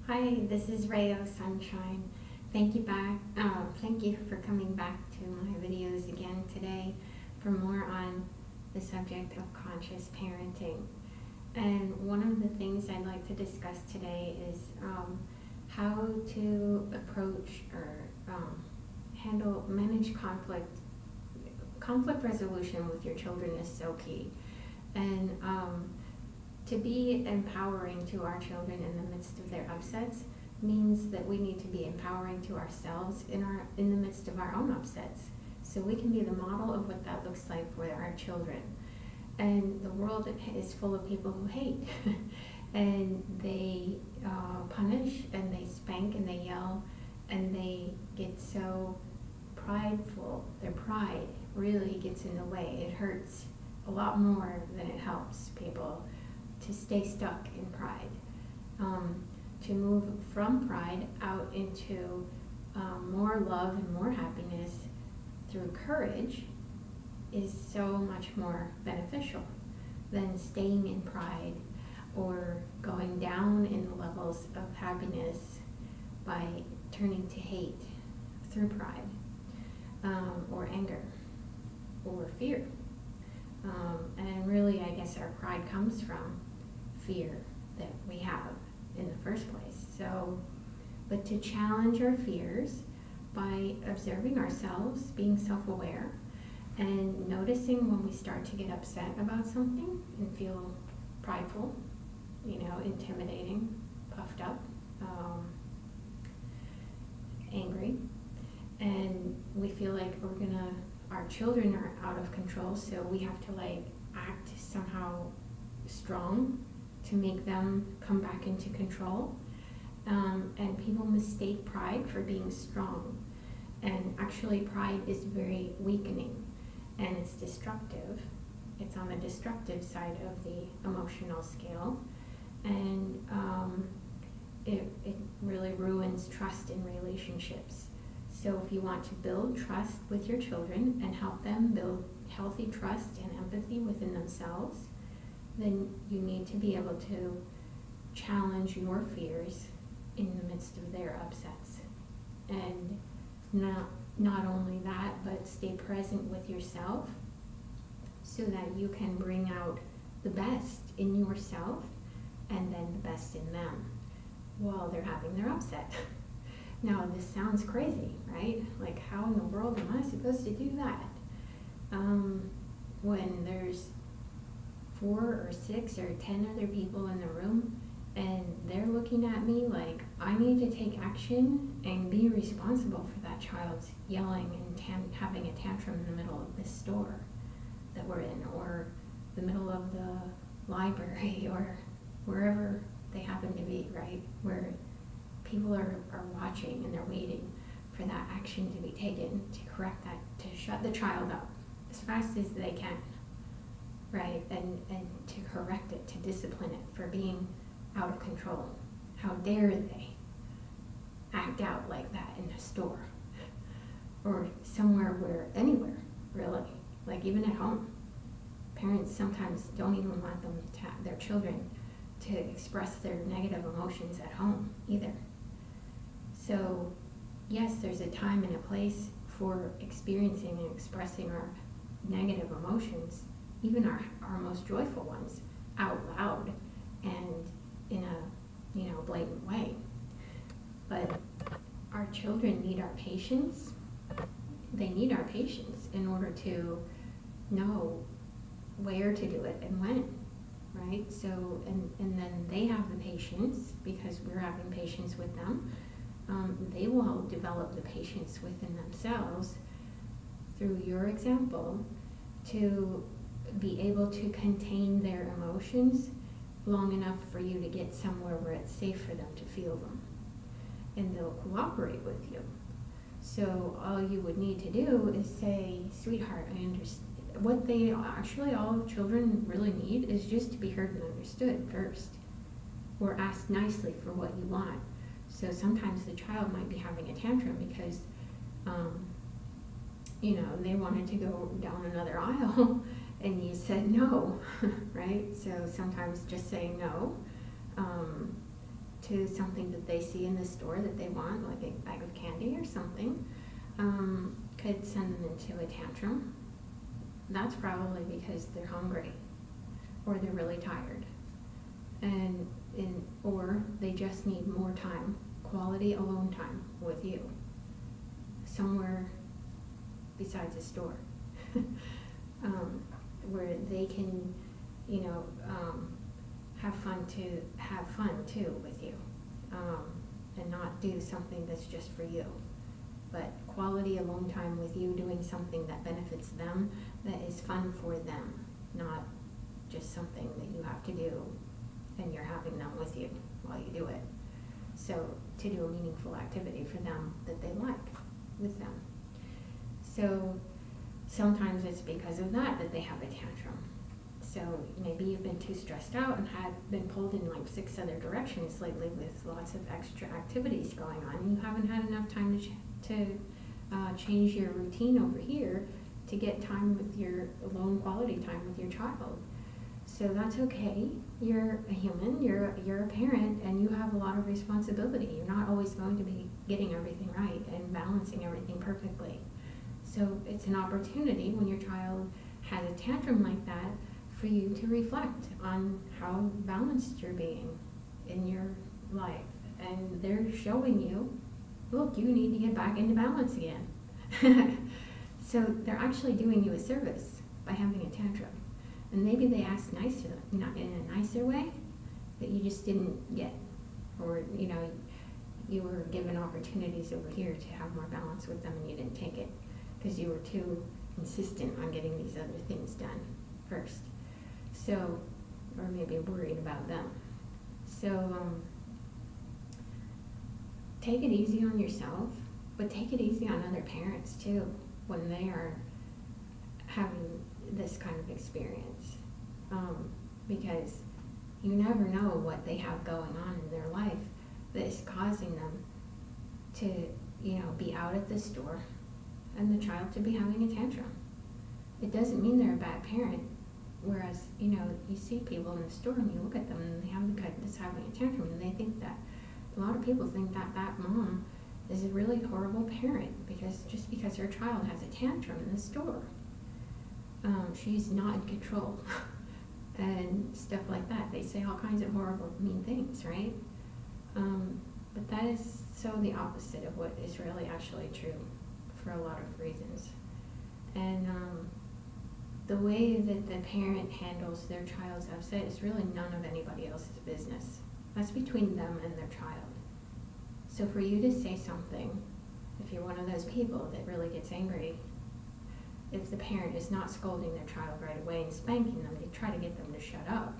Hi, this is Rayo Sunshine. Thank you for coming back to my videos again today for more on the subject of conscious parenting. And one of the things I'd like to discuss today is how to approach or manage conflict. Conflict resolution with your children is so key. And to be empowering to our children in the midst of their upsets means that we need to be empowering to ourselves in the midst of our own upsets, so we can be the model of what that looks like for our children. And the world is full of people who hate and they punish and they spank and they yell and they get so prideful. Their pride really gets in the way. It hurts a lot more than it helps people to stay stuck in pride. To move from pride out into more love and more happiness through courage is so much more beneficial than staying in pride or going down in the levels of happiness by turning to hate through pride, or anger or fear. And really, I guess our pride comes from fear that we have in the first place. So, but to challenge our fears by observing ourselves, being self-aware, and noticing when we start to get upset about something and feel prideful, intimidating, puffed up, angry, and we feel like our children are out of control, so we have to act somehow strong to make them come back into control. And people mistake pride for being strong. And actually pride is very weakening and it's destructive. It's on the destructive side of the emotional scale. And it really ruins trust in relationships. So if you want to build trust with your children and help them build healthy trust and empathy within themselves, then you need to be able to challenge your fears in the midst of their upsets. And not only that, but stay present with yourself so that you can bring out the best in yourself and then the best in them while they're having their upset. Now, this sounds crazy, right? Like, how in the world am I supposed to do that? When there's 4 or 6 or 10 other people in the room and they're looking at me like I need to take action and be responsible for that child's yelling and having a tantrum in the middle of this store that we're in, or the middle of the library, or wherever they happen to be, right? Where people are watching and they're waiting for that action to be taken to correct that, to shut the child up as fast as they can, right? And to correct it, to discipline it for being out of control. How dare they act out like that in a store or somewhere anywhere, really, like even at home. Parents sometimes don't even want their children to express their negative emotions at home either. So yes, there's a time and a place for experiencing and expressing our negative emotions, even our most joyful ones, out loud and in a blatant way. But our children need our patience. They need our patience in order to know where to do it and when, right? So, and then they have the patience because we're having patience with them. They will develop the patience within themselves through your example to be able to contain their emotions long enough for you to get somewhere where it's safe for them to feel them. And they'll cooperate with you. So all you would need to do is say, sweetheart, I understand. What all children really need is just to be heard and understood first, or asked nicely for what you want. So sometimes the child might be having a tantrum because, they wanted to go down another aisle and you said no, right? So sometimes just saying no to something that they see in the store that they want, like a bag of candy or something, could send them into a tantrum. That's probably because they're hungry or they're really tired, or they just need more time, quality alone time with you, somewhere besides a store, where they can, have fun too with you, and not do something that's just for you, but quality alone time with you, doing something that benefits them, that is fun for them, not just something that you have to do and you're having them with you while you do it. So to do a meaningful activity for them that they like with them. So sometimes it's because of that they have a tantrum. So maybe you've been too stressed out and had been pulled in like 6 other directions lately with lots of extra activities going on, and you haven't had enough time to change your routine over here to get time with your alone quality time with your child. So that's okay. You're a human, you're a parent, and you have a lot of responsibility. You're not always going to be getting everything right and balancing everything perfectly. So it's an opportunity when your child has a tantrum like that for you to reflect on how balanced you're being in your life. And they're showing you, look, you need to get back into balance again. So they're actually doing you a service by having a tantrum. And maybe they asked nicer, not in a nicer way, that you just didn't get. Or, you were given opportunities over here to have more balance with them and you didn't take it because you were too insistent on getting these other things done first. So, or maybe worried about them. So, take it easy on yourself, but take it easy on other parents too when they are having this kind of experience, because you never know what they have going on in their life that is causing them to, be out at the store and the child to be having a tantrum. It doesn't mean they're a bad parent, whereas, you see people in the store and you look at them and they have the kid that's having a tantrum and they think that, a lot of people think that that mom is a really horrible parent just because her child has a tantrum in the store. She's not in control and stuff like that. They say all kinds of horrible, mean things, right? But that is so the opposite of what is really actually true for a lot of reasons. And the way that the parent handles their child's upset is really none of anybody else's business. That's between them and their child. So for you to say something, if you're one of those people that really gets angry, if the parent is not scolding their child right away and spanking them to try to get them to shut up,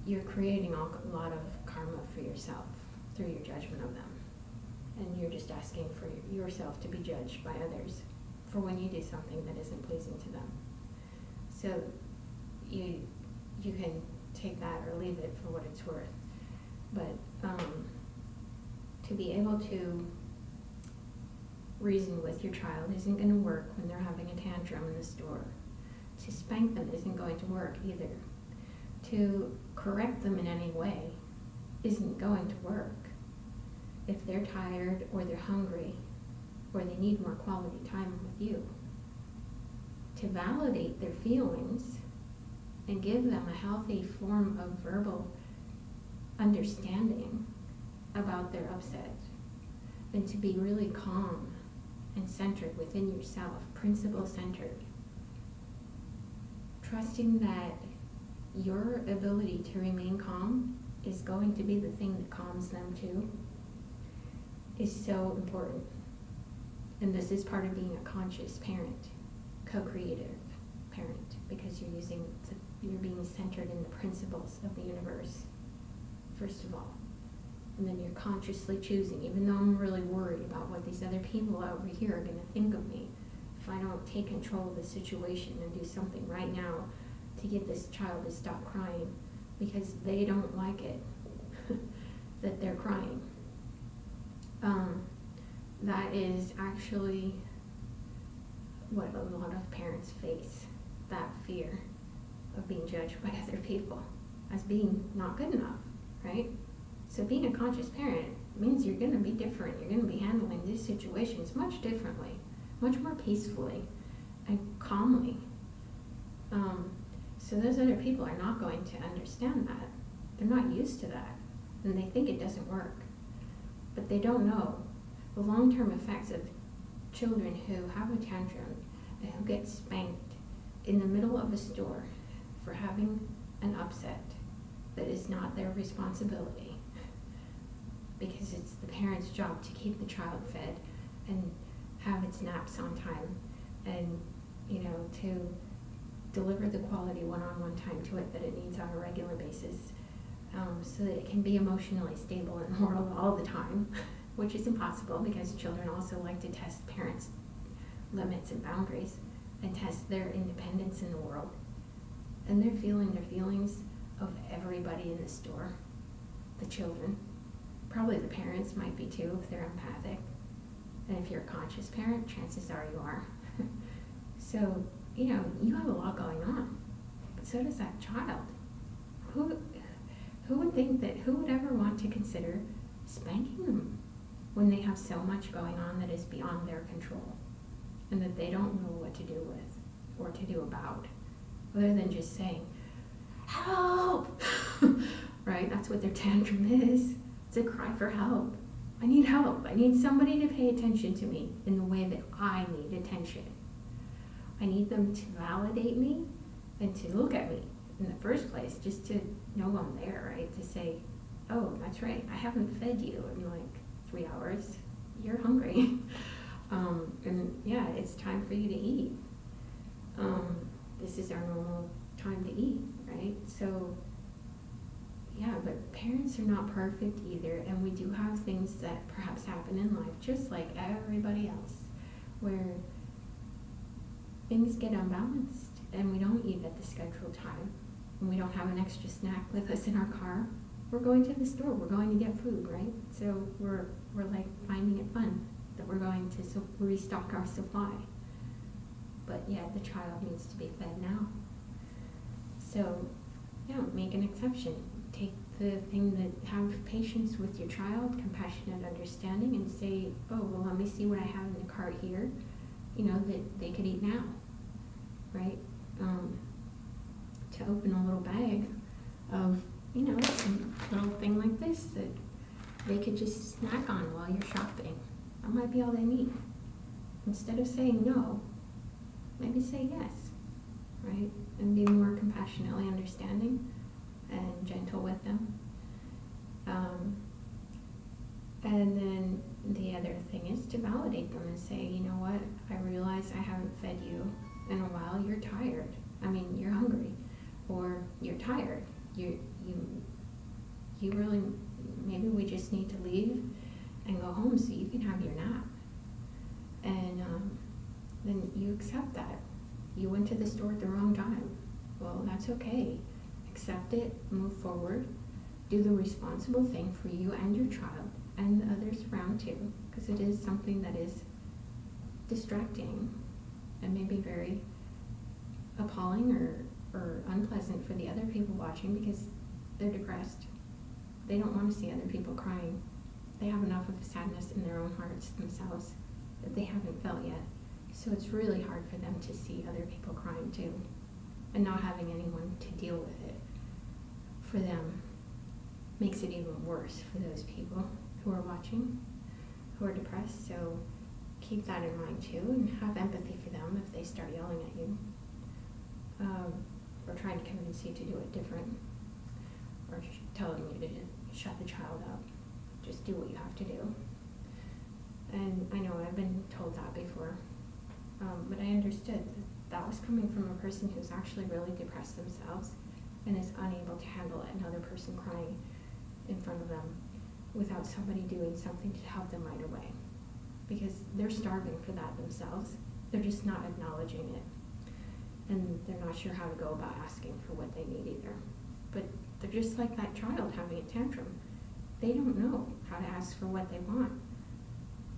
you're creating a lot of karma for yourself through your judgment of them. And you're just asking for yourself to be judged by others for when you do something that isn't pleasing to them. So you can take that or leave it for what it's worth. But to be able to reason with your child isn't going to work when they're having a tantrum in the store. To spank them isn't going to work either. To correct them in any way isn't going to work. If they're tired or they're hungry or they need more quality time with you. To validate their feelings and give them a healthy form of verbal understanding about their upset, and to be really calm and centered within yourself, principle-centered, trusting that your ability to remain calm is going to be the thing that calms them too, is so important. And this is part of being a conscious parent, co-creative parent, because you're being centered in the principles of the universe, first of all. And then you're consciously choosing, even though I'm really worried about what these other people over here are going to think of me, if I don't take control of the situation and do something right now to get this child to stop crying, because they don't like it that they're crying. That is actually what a lot of parents face, that fear of being judged by other people. as being not good enough, right? So being a conscious parent means you're going to be different. You're going to be handling these situations much differently, much more peacefully and calmly. So those other people are not going to understand that. They're not used to that, and they think it doesn't work. But they don't know the long-term effects of children who have a tantrum and who get spanked in the middle of a store for having an upset that is not their responsibility, because it's the parent's job to keep the child fed and have its naps on time, and to deliver the quality one-on-one time to it that it needs on a regular basis, so that it can be emotionally stable and moral all the time, which is impossible because children also like to test parents' limits and boundaries and test their independence in the world. And they're feeling their feelings of everybody in the store, the children. Probably the parents might be too if they're empathic. And if you're a conscious parent, chances are you are. So, you have a lot going on, but so does that child. Who would ever want to consider spanking them when they have so much going on that is beyond their control and that they don't know what to do with or to do about, other than just saying, help, right? That's what their tantrum is. It's a cry for help. I need help. I need somebody to pay attention to me in the way that I need attention. I need them to validate me and to look at me in the first place, just to know I'm there, right? To say, oh, that's right, I haven't fed you in like 3 hours. You're hungry. And yeah, it's time for you to eat. This is our normal time to eat, right? So yeah, but parents are not perfect either, and we do have things that perhaps happen in life, just like everybody else, where things get unbalanced and we don't eat at the scheduled time, and we don't have an extra snack with us in our car. We're going to the store, we're going to get food, right? So we're like finding it fun that we're going to restock our supply. But yet the child needs to be fed now. So yeah, make an exception. Take the thing that have patience with your child, compassionate understanding, and say, oh, well, let me see what I have in the cart here, that they could eat now, right? To open a little bag of, some little thing like this that they could just snack on while you're shopping. That might be all they need. Instead of saying no, maybe say yes, right? And be more compassionately understanding and gentle with them. And then the other thing is to validate them and say, you know what, I realize I haven't fed you in a while. You're tired. You're hungry, or you're tired. You really, maybe we just need to leave and go home so you can have your nap. And then you accept that. You went to the store at the wrong time. Well, that's okay. Accept it, move forward, do the responsible thing for you and your child and the others around too, because it is something that is distracting and maybe very appalling or unpleasant for the other people watching, because they're depressed. They don't want to see other people crying. They have enough of sadness in their own hearts themselves that they haven't felt yet. So it's really hard for them to see other people crying too, and not having anyone to deal with it for them makes it even worse for those people who are watching, who are depressed. So keep that in mind too, and have empathy for them if they start yelling at you, or trying to convince you to do it different, or telling you to shut the child up. Just do what you have to do. And I know I've been told that before, but I understood that was coming from a person who's actually really depressed themselves and is unable to handle another person crying in front of them without somebody doing something to help them right away, because they're starving for that themselves. They're just not acknowledging it, and they're not sure how to go about asking for what they need either. But they're just like that child having a tantrum. They don't know how to ask for what they want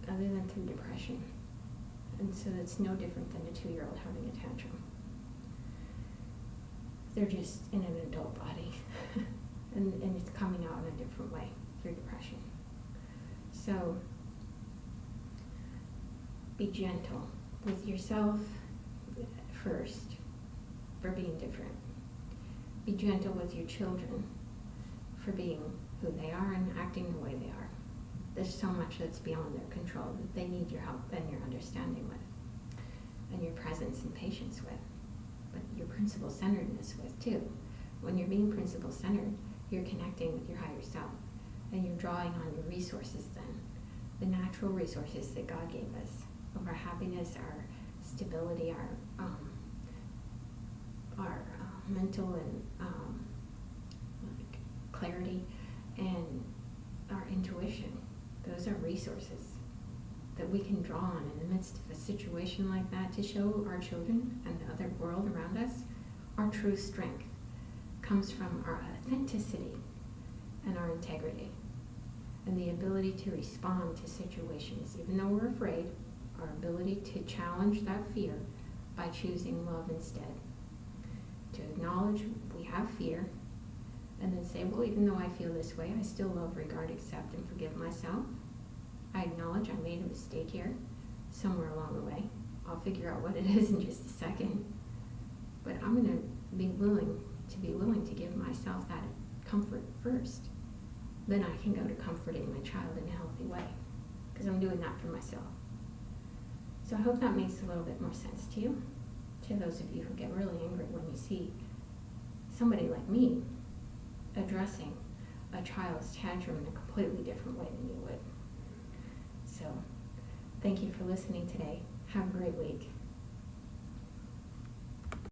other than through depression. And so it's no different than a 2-year-old having a tantrum. They're just in an adult body. and it's coming out in a different way through depression. So be gentle with yourself first for being different. Be gentle with your children for being who they are and acting the way they are. There's so much that's beyond their control that they need your help and your understanding with, and your presence and patience with, but your principle-centeredness with too. When you're being principle-centered, you're connecting with your higher self, and you're drawing on your resources then, the natural resources that God gave us, of our happiness, our stability, our mental and like clarity, and our intuition. Those are resources that we can draw on in the midst of a situation like that to show our children and the other world around us our true strength comes from our authenticity and our integrity and the ability to respond to situations. Even though we're afraid, our ability to challenge that fear by choosing love instead. To acknowledge we have fear, and then say, well, even though I feel this way, I still love, regard, accept, and forgive myself. I acknowledge I made a mistake here, somewhere along the way. I'll figure out what it is in just a second. But I'm going to be willing to give myself that comfort first. Then I can go to comforting my child in a healthy way, because I'm doing that for myself. So I hope that makes a little bit more sense to you. To those of you who get really angry when you see somebody like me addressing a child's tantrum in a completely different way than you would. So, thank you for listening today. Have a great week.